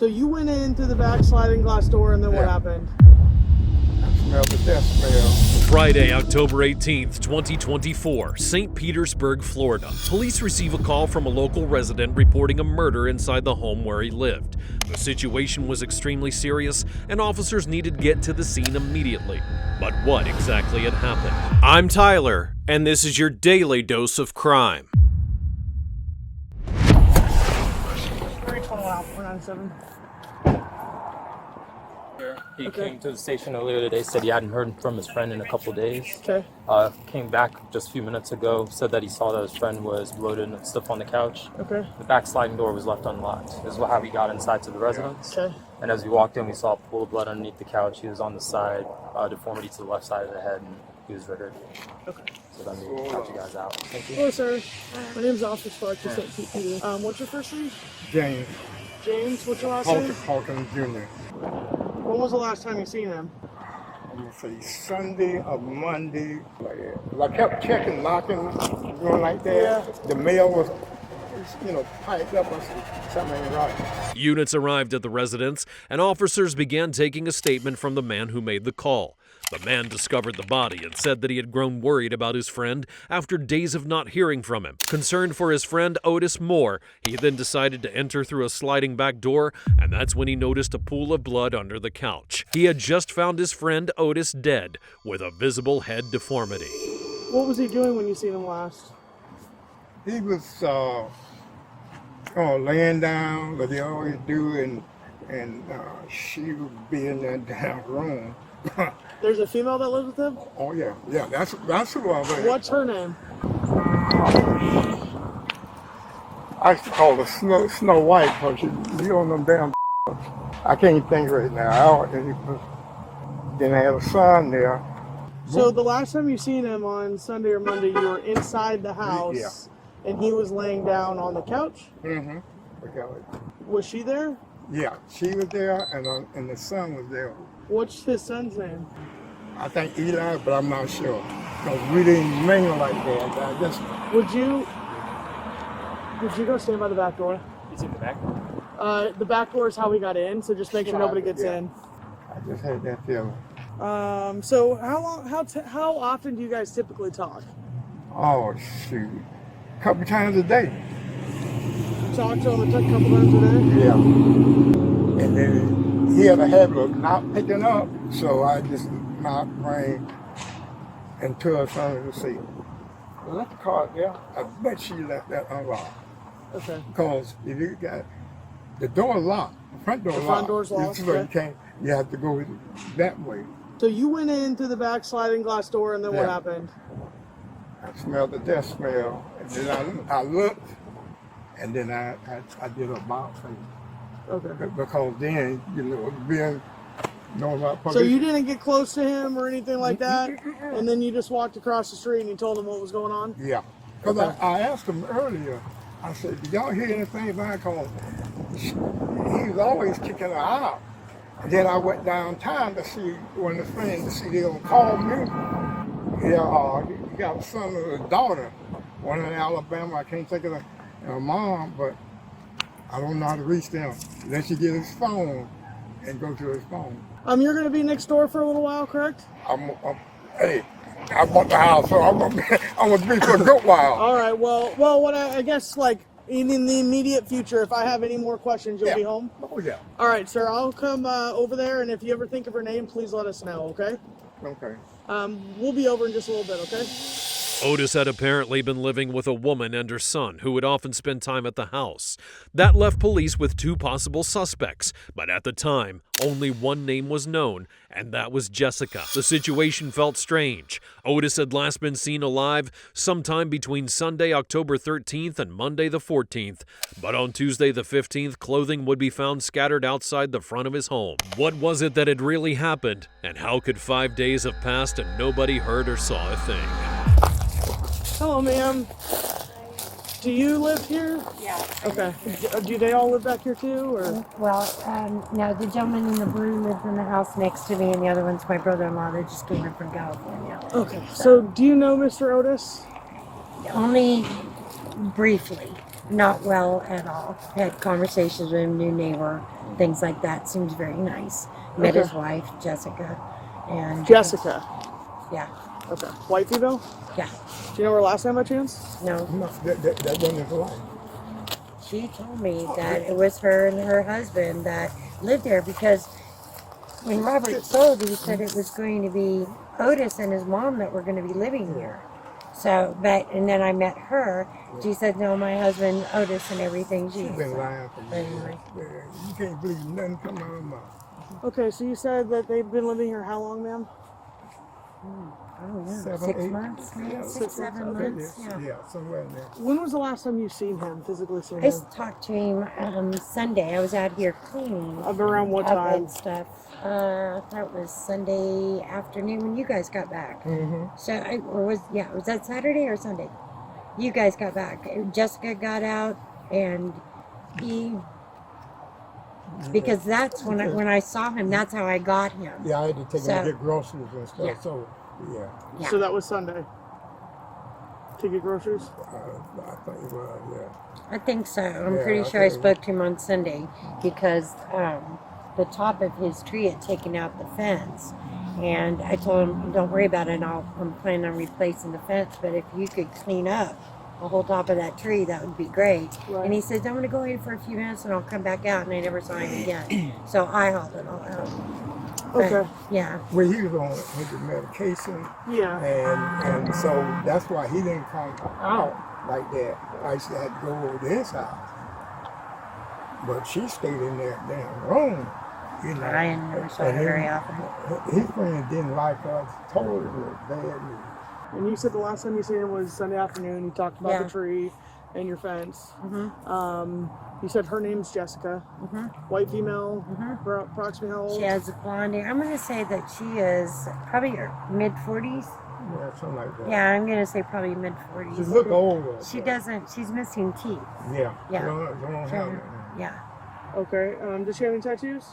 So you went in through the back sliding glass door, and then what happened? I smelled the death smell. Friday, October 18th, 2024, St. Petersburg, Florida. Police receive a call from a local resident reporting a murder inside the home where he lived. The situation was extremely serious, and officers needed to get to the scene immediately. But what exactly had happened? I'm Tyler, and this is your daily dose of crime. 497. He came to the station earlier today, said he hadn't heard from his friend in a couple days. Okay. Came back just a few minutes ago, said that he saw that his friend was bloated and stuff on the couch. Okay. The back sliding door was left unlocked. This is how he got inside to the residence. Okay. And as we walked in, we saw a pool of blood underneath the couch. He was on the side, deformity to the left side of the head, and he was riggered. Okay. So then we got you guys out. Thank you. Hello, sir. My name is Officer Sparks at St. Pete. What's your first name? James James. What's your last name? Hawkins Jr. When was the last time you seen him? I'm gonna say Sunday or Monday. I kept checking, knocking, doing like that. Yeah. The mail was, piped up. I said, something ain't right. Units arrived at the residence, and officers began taking a statement from the man who made the call. The man discovered the body and said that he had grown worried about his friend after days of not hearing from him. Concerned for his friend Otis Moore, he then decided to enter through a sliding back door, and that's when he noticed a pool of blood under the couch. He had just found his friend Otis dead, with a visible head deformity. What was he doing when you seen him last? He was laying down, like they always do, and she would be in that damn room. There's a female that lives with him? Oh yeah, that's who I was. What's her name? I used to call her Snow White because she on them damn. I can't think right now. Then I had a son there. So the last time you seen him on Sunday or Monday, you were inside the house, and he was laying down on the couch? Mm-hmm. Was she there? Yeah, she was there, and the son was there. What's his son's name? I think Eli, but I'm not sure. Because we didn't mingle like that. I just... Would you go stand by the back door? Is it the back? The back door is how we got in, so just make sure nobody gets in. I just had that feeling. So how often do you guys typically talk? Oh, shoot. A couple times a day. Talk to him a couple times a day? Yeah. And then he had a habit of not picking up, so I just not rang until something to see. Left the car there. I bet she left that unlocked. Okay. Because if you got the door locked, the front door locked. The front door's locked. So you have to go that way. So you went in through the back sliding glass door, and then what happened? I smelled the death smell, and then I looked, and then I did a box thing. Okay. Because then, being known about police. So you didn't get close to him or anything like that, and then you just walked across the street and you told him what was going on? Yeah. Because I asked him earlier, I said, did y'all hear anything about him? He was always kicking her out. And then I went downtown to see one of the friends to see they gonna call me. Yeah, he got a son and a daughter, one in Alabama. I can't think of her mom, but I don't know how to reach them. Unless you get his phone and go to his phone. You're gonna be next door for a little while, correct? Hey, I bought the house, so I'm gonna be for a good while. All right. Well, what I guess like in the immediate future, if I have any more questions, you'll be home. Oh yeah. All right, sir. I'll come over there, and if you ever think of her name, please let us know. Okay? Okay. We'll be over in just a little bit. Okay? Otis had apparently been living with a woman and her son who would often spend time at the house. That left police with two possible suspects, but at the time, only one name was known, and that was Jessica. The situation felt strange. Otis had last been seen alive sometime between Sunday, October 13th and Monday the 14th, but on Tuesday the 15th, clothing would be found scattered outside the front of his home. What was it that had really happened, and how could 5 days have passed and nobody heard or saw a thing? Hello, ma'am. Do you live here? Yeah. Okay. Do they all live back here too, or? Well, no, the gentleman in the blue lives in the house next to me, and the other one's my brother-in-law. They just came in from California. Okay. So do you know Mr. Otis? Only briefly. not well at all. Had conversations with him, new neighbor, things like that. Seems very nice. Met Okay. his wife, Jessica. And Jessica. yeah, Okay. White female? yeah. Do you know her last name by chance? No, No, that wasn't his wife. she told me that it was her and her husband that lived there because when Robert sold, he said it was going to be Otis and his mom that were going to be living here. So, and then I met her. She said, no, my husband, Otis, and everything. She's been lying for years. Anyway. You can't believe nothing come out of her mouth. Okay, so you said that they've been living here how long, ma'am? I don't know, 7, 6 8? months, maybe Yeah, 6, 7 months. Yeah. Yeah, somewhere in there. When was the last time you seen him, physically seen I him? talked to him Sunday. I was out here cleaning Around what up time? and stuff. That was Sunday afternoon when you guys got back. Mm-hmm. So, was that Saturday or Sunday? You guys got back. Jessica got out, and because that's when I saw him. That's how I got him. Yeah, I had to take him So- to get groceries and stuff. Yeah. So, yeah, Yeah. So that was Sunday. To get groceries? I think it was. Yeah. I think so. I'm Yeah, pretty I sure I think- spoke to him on Sunday because the top of his tree had taken out the fence. And I told him, don't worry about it. I'm planning on replacing the fence. But if you could clean up the whole top of that tree, that would be great. Right. And he said, I'm going to go in for a few minutes and I'll come back out. And I never saw him again. So I hauled it all out. But, Okay. yeah. Well, he was on his medication, Yeah. and so that's why he didn't come out like that. I used to have to go over to his house. But she stayed in there damn room. You know. I never saw her And very him- often. His friend didn't like us, told her bad news. And you said the last time you seen him was Sunday afternoon. You talked about Yeah. the tree and your fence. Mm-hmm. You said her name's Jessica. Mm-hmm. White female. Mm-hmm. Approximately how old? She has blonde hair. I'm going to say that she is probably mid 40s. Yeah, something like that. Yeah, I'm going to say probably mid She 40s. looked older. She doesn't, she's missing teeth. Yeah. Yeah. Don't have it. Yeah. Okay. Does she have any tattoos?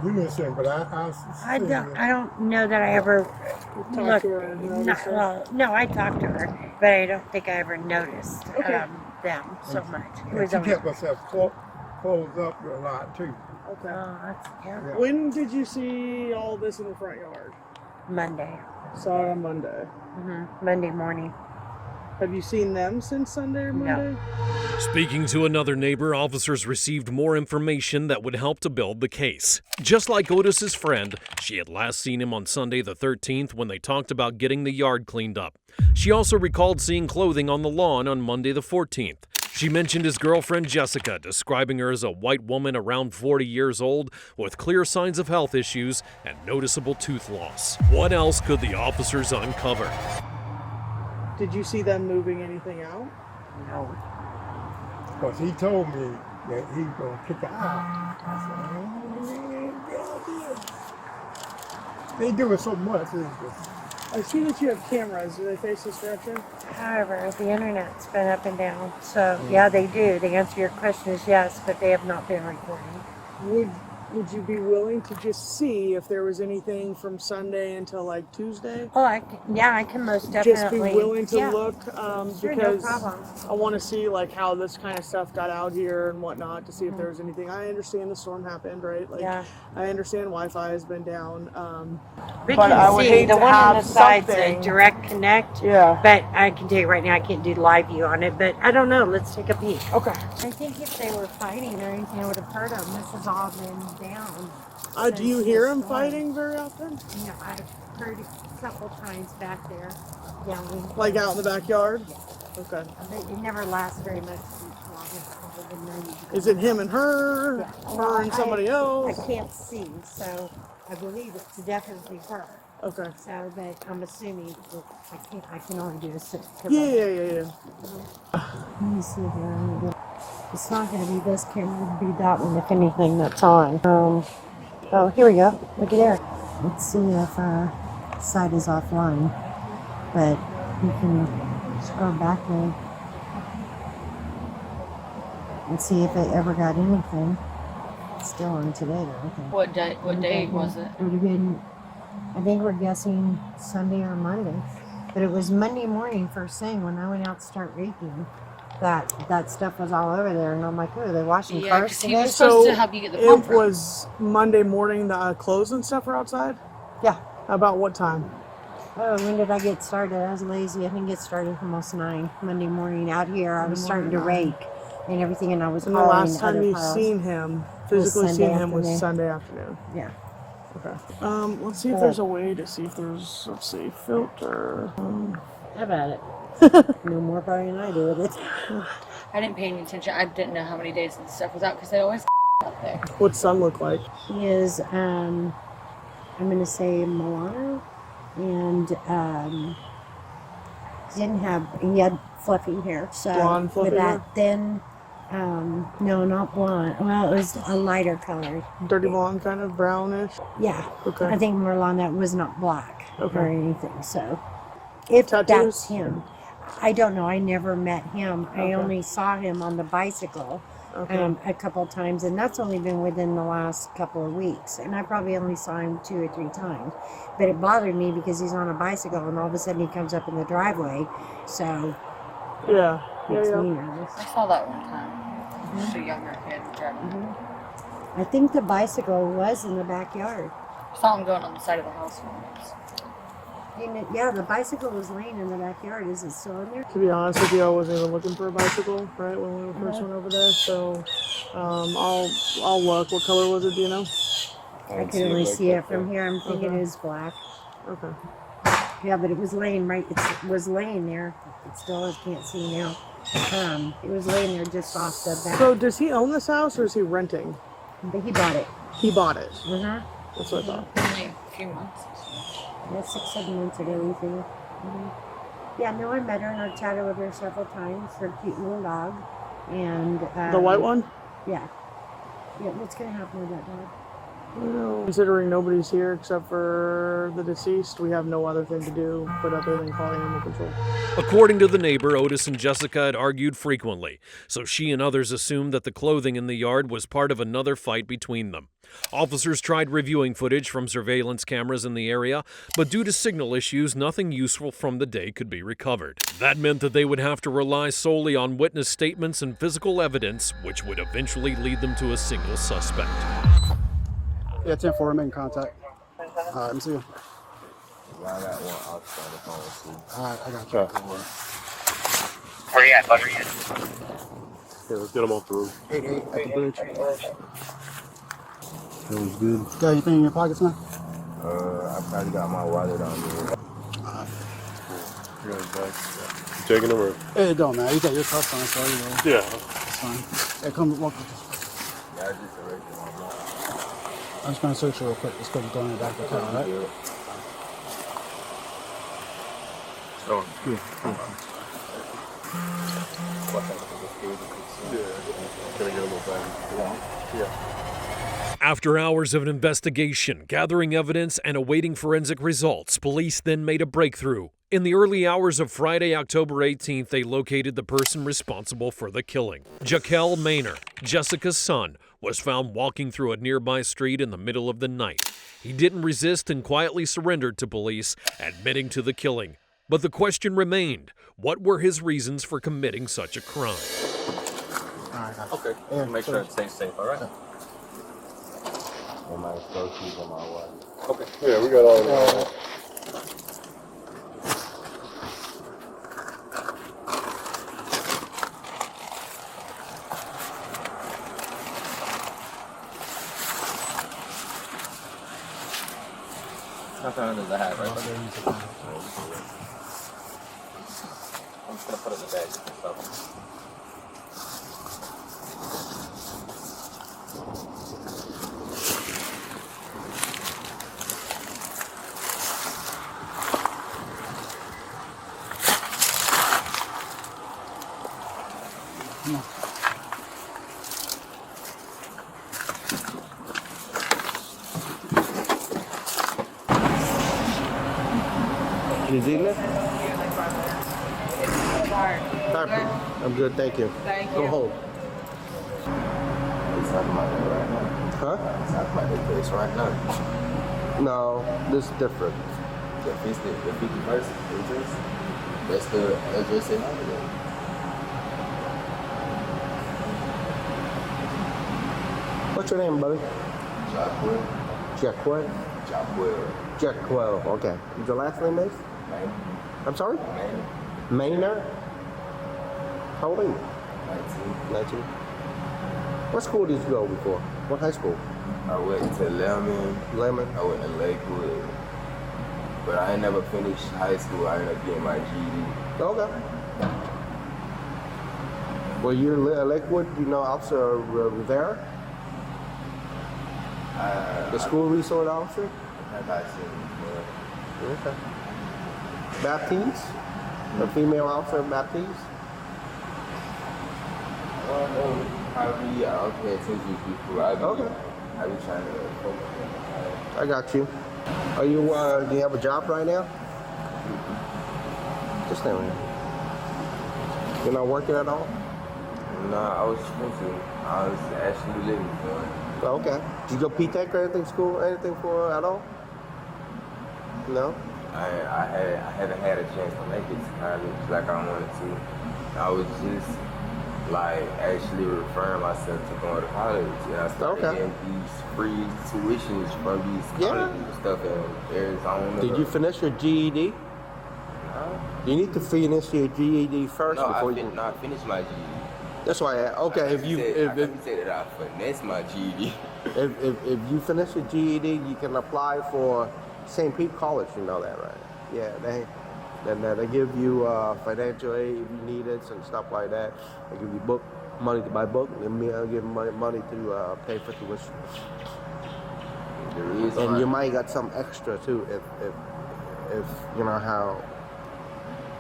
You listen, but I don't know that I ever Talked looked. to her and noticed her? Well, no, I talked to her, but I don't think I ever noticed Okay. them so much. It And was she always, kept herself closed up a lot too. Okay. oh, that's terrible. Yeah. When did you see all this in the front yard? Monday. Saw it on Monday. Monday morning. Have you seen them since Sunday or No. Monday? Speaking to another neighbor, officers received more information that would help to build the case. Just like Otis's friend, she had last seen him on Sunday the 13th when they talked about getting the yard cleaned up. She also recalled seeing clothing on the lawn on Monday the 14th. She mentioned his girlfriend Jessica, describing her as a white woman around 40 years old with clear signs of health issues and noticeable tooth loss. What else could the officers uncover? Did you see them moving anything out? No. Because he told me that he was going to kick her out. I said, oh, they do it so much. I see that you have cameras. Do they face this direction? However, the internet's been up and down. So, yeah, they do. The answer to your question is yes, but they have not been recording. Would you be willing to just see if there was anything from Sunday until like Tuesday? Oh, I can most definitely. Just be willing to yeah. look Sure, no because problem. I want to see like how this kind of stuff got out here and whatnot to see if there was anything. I understand the storm happened, right? Like Yeah. I understand Wi-Fi has been down. We But can I would see hate the to one on have the side's something. a direct connect. Yeah. But I can tell you right now, I can't do live view on it. But I don't know. Let's take a peek. Okay. I think if they were fighting or anything, I would have heard them. This has all been down. Do you since hear the them storm. fighting very often? You know, I've heard it a couple times back there. Yelling. Like out in the backyard? Okay. But it never lasts very much. Each long. It's probably 90 degrees. Is it him and her? Yeah. Her and somebody I else? can't see, so I believe it's definitely her. Okay. So, but I'm assuming that I can only do a sit. Yeah. Let me see here. It's not going to be this camera. It'll be that one, if anything, that's on. Oh, here we go. Look at there. Let's see if site is offline. But you can scroll back there and see if it ever got anything. It's still on today, though. Okay. What day was it? It would have been, I think we're guessing Sunday or Monday. But it was Monday morning first thing when I went out to start raking. That stuff was all over there, and I'm like, "Oh, they're washing Yeah, cars 'cause he today." was supposed to help you get the pump It running. was Monday morning. The clothes and stuff were outside. Yeah. About what time? Oh, when did I get started? I was lazy. I didn't get started almost 9 Monday morning out here. I was starting to rake and everything, and I was And the hauling last time other you piles. seen him, physically Sunday seen him, was afternoon. Sunday afternoon. Yeah. Okay. Let's see if there's a way to see if there's, let's see, filter. How about it? No more probably than I do with it. I didn't pay any attention. I didn't know how many days the stuff was out because they always out there. What's son look like? He is, I'm going to say Milano, and he had fluffy hair. So, Blonde fluffy with that hair? thin, no, not blonde. Well, it was a lighter color. Dirty blonde, kind of brownish. Yeah. Okay. I think Milano was not black Okay. or anything. So, if Tattoos? that's him, I don't know. I never met him. Okay. I only saw him on the bicycle. Okay. A couple times, and that's only been within the last couple of weeks, and I probably only saw him 2 or 3 times, but it bothered me because he's on a bicycle and all of a sudden he comes up in the driveway, so Yeah. it makes Yeah. me nervous. I saw that one time. Just a younger kid driving. I think the bicycle was in the backyard. I saw him going on the side of the house once. Yeah, the bicycle was laying in the backyard. Is it still in there? To be honest with you, I wasn't even looking for a bicycle, right, when we first went over there. So, I'll look. What color was it? Do you know? I could only see it from here. I'm thinking it is black. Okay. Yeah, but it was laying right. It was laying there. It still is. Can't see now. It was laying there just off the back. So, does he own this house or is he renting? But he bought it. He bought it. Uh-huh. That's what I thought. Only a few months. Yeah, 6-7 months ago, we think. Yeah, no, I met her and I chatted with her several times. Her cute little dog. And The white one? Yeah. Yeah, what's going to happen with that dog? No. Considering nobody's here except for the deceased, we have no other thing to do but other than call animal control. According to the neighbor, Otis and Jessica had argued frequently, so she and others assumed that the clothing in the yard was part of another fight between them. Officers tried reviewing footage from surveillance cameras in the area, but due to signal issues, nothing useful from the day could be recovered. That meant that they would have to rely solely on witness statements and physical evidence, which would eventually lead them to a single suspect. Yeah, 10-4, I'm in contact. All right, let me see you. I got one outside the phone too. All right, I got you. Where you at, bud? Yeah, let's get them off the roof. 88 at the bridge. It was good. Got anything in your pockets now? I probably got my wallet on there. You taking them or? It don't matter. You got your cuffs on, so you know. Yeah. It's fine. Hey, come walk with us. Yeah, I just erased my wallet. I'm just gonna search you real quick. Let's go go in the back of the car, all right? Oh, good. Can I get a little bag? Yeah. After hours of an investigation, gathering evidence, and awaiting forensic results, police then made a breakthrough. In the early hours of Friday, October 18th, they located the person responsible for the killing. Jaquel Maynor, Jessica's son, was found walking through a nearby street in the middle of the night. He didn't resist and quietly surrendered to police, admitting to the killing. But the question remained, what were his reasons for committing such a crime? All right, Okay. Yeah, Make so- sure it stays safe, all right? And my groceries and my wallet. Okay. Yeah, we got all that. Nothing under the hat, right? I'm just gonna put it in the bag and stuff. New Zealand? I'm good, thank you. Thank Go you. home. It's not my day right now. Huh? It's not my day place right now. No, this is different. The 51st address. That's the address in Hollywood. What's your name, buddy? Jacquel. Jacquel. Jacquel. Jacquel. Okay. Your last name is? Man. I'm sorry? Man. Maynard. How old are you? 19. 19. What school did you go before? What high school? I went to Lemon. Lemon. I went to Lakewood. But I ain't never finished high school. I ended up getting my GED. Okay. Well, you're Lakewood. You know Officer Rivera, the school resource officer. I got seen. Okay. Baptiste, the female officer Baptiste. Probably, I don't pay attention to people. I be trying to focus on I got you. Are you? Do you have a job right now? Just stay here. You're not working at all? Nah, I was supposed to. I was actually living for it. Oh, okay. Did you go P-Tech or anything school? Anything for at all? No. I haven't had a chance to make it to college like I wanted to. I was just like actually referring myself to going to college. And I started getting these free tuitions from these colleges and stuff in Arizona. Did you finish your GED? No. You need to finish your GED first before you. No, I finished my GED. That's why. If you said that I finessed my GED. if you finish your GED, you can apply for St. Pete College. You know that, right? Yeah, they give you financial aid if you need it and stuff like that. They give you money to buy book, and give money to pay for tuition. And you might got some extra too if you know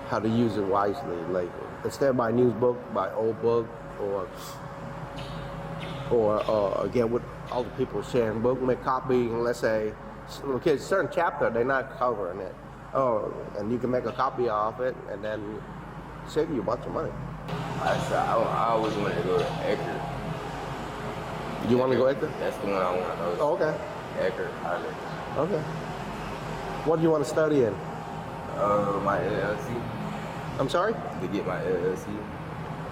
how to use it wisely. Like instead of buy news book, buy old book, or get with all the people sharing book, make copy, and let's say okay, certain chapter they're not covering it. Oh, and you can make a copy of it and then save you a bunch of money. I always wanted to go to Eckerd. You want to go Eckerd? That's the one I want to go to. Oh, okay. Eckerd College. Okay. What do you want to study in? My LLC. I'm sorry? To get my LLC.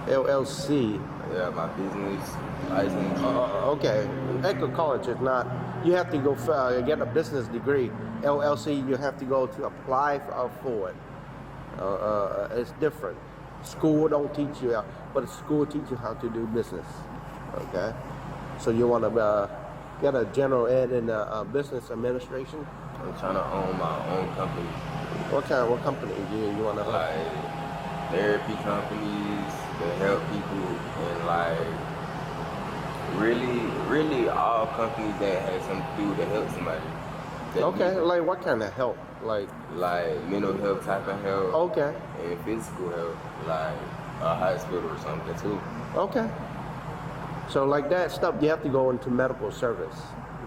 LLC. Yeah, my business license. Okay. Eckerd College is not. You have to go get a business degree. LLC, you have to go to apply for it. It's different. School don't teach you, but the school teach you how to do business. Okay. So you want to get a general ed in business administration. I'm trying to own my own company. What company do you want to? Like therapy companies that help people, and like really all companies that have something to do to help somebody. Okay, like what kind of help? Like mental health type of help. Okay. And physical help, like a hospital or something too. Okay. So like that stuff, you have to go into medical service,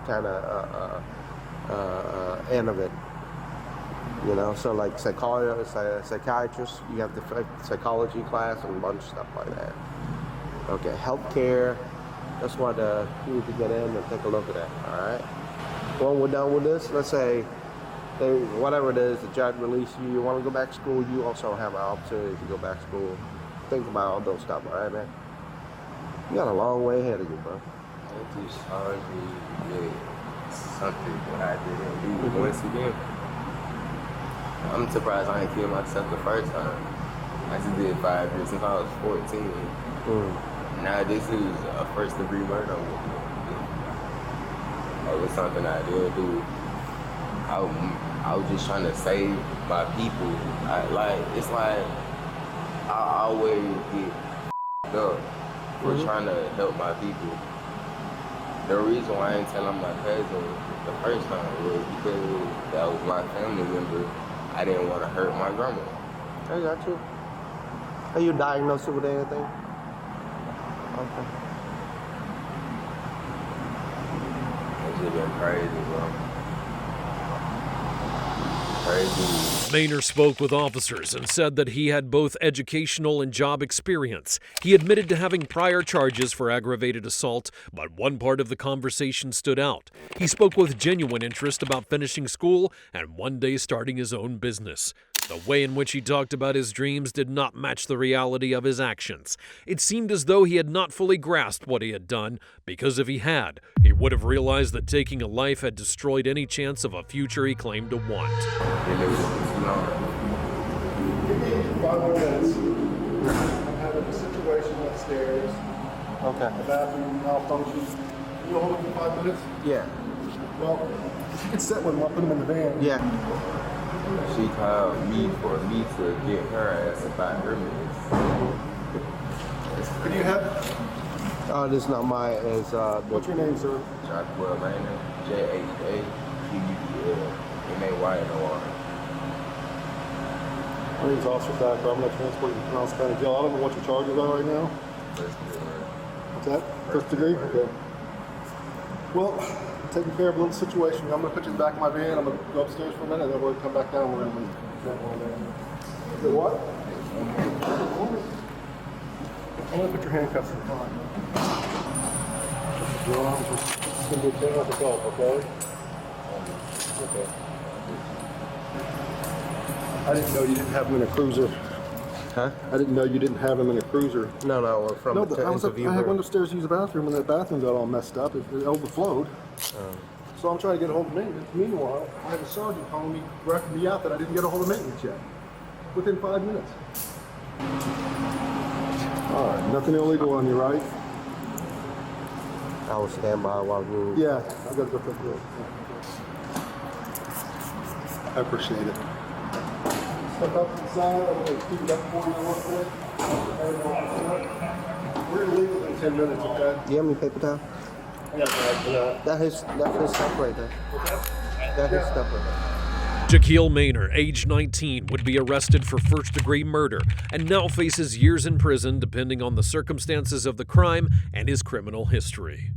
kind of end of it. You know, so like psychiatrist, you have the psychology class and a bunch of stuff like that. Okay, healthcare. That's what you need to get in and take a look at that. All right. When we're done with this, let's say, whatever it is, the judge released you, you want to go back to school, you also have an opportunity to go back to school. Think about all those stuff, all right, man? You got a long way ahead of you, bro. It just hard to get something that I didn't do once again. I'm surprised I ain't killed myself the first time. I just did 5 years since I was 14. Now this is a first-degree murder. It was something I didn't do. I was just trying to save my people. It's like I always get up for trying to help my people. The reason why I ain't telling my cousin the first time was because that was my family member. I didn't want to hurt my grandma. I got you. Are you diagnosed with anything? Okay. It's just been crazy, bro. crazy. Maynard spoke with officers and said that he had both educational and job experience. He admitted to having prior charges for aggravated assault, but one part of the conversation stood out. He spoke with genuine interest about finishing school and one day starting his own business. The way in which he talked about his dreams did not match the reality of his actions. It seemed as though he had not fully grasped what he had done, because if he had, he would have realized that taking a life had destroyed any chance of a future he claimed to want. And it was too long. 5 more minutes. I'm having a situation upstairs. Okay. The bathroom malfunction. You hold it for 5 minutes? Yeah. Well, if you can sit with them, I'll put them in the van. Yeah. She called me for me to get her ass about her minutes. Who do you have? This is not my, it's, What's your name, sir? Joshua Maynard, JAQUL MAYNOR. My name's Officer Thacker. I'm going to transport you to Pinellas County Jail. I don't know what your charges are right now. What's that? First degree? Okay. Well, I'm taking care of a little situation. I'm going to put you in the back of my van. I'm going to go upstairs for a minute, then we're going to come back down. We're going to leave. Is it what? I'm going to put your handcuffs in the car. Your arms are going to be a 10 with a belt, okay? Okay. I didn't know you didn't have them in a cruiser. Huh? I didn't know you didn't have them in a cruiser. No, we're from No, the but I interview. had went upstairs to use the bathroom, and the bathroom got all messed up. It overflowed. So I'm trying to get a hold of maintenance. Meanwhile, I have a sergeant calling me, directing me out that I didn't get a hold of maintenance yet. Within 5 minutes. All right, nothing illegal on you, right? I will stand by while you... Yeah, I got to go pick it up. I appreciate it. Step up to the side. I'm going to keep it up for you real quick. We're going to leave within 10 minutes, okay? Do you have any paper towel? Yeah. That's his stuff right there. That's his stuff right there. JAQUL Maynard, age 19, would be arrested for first-degree murder and now faces years in prison depending on the circumstances of the crime and his criminal history.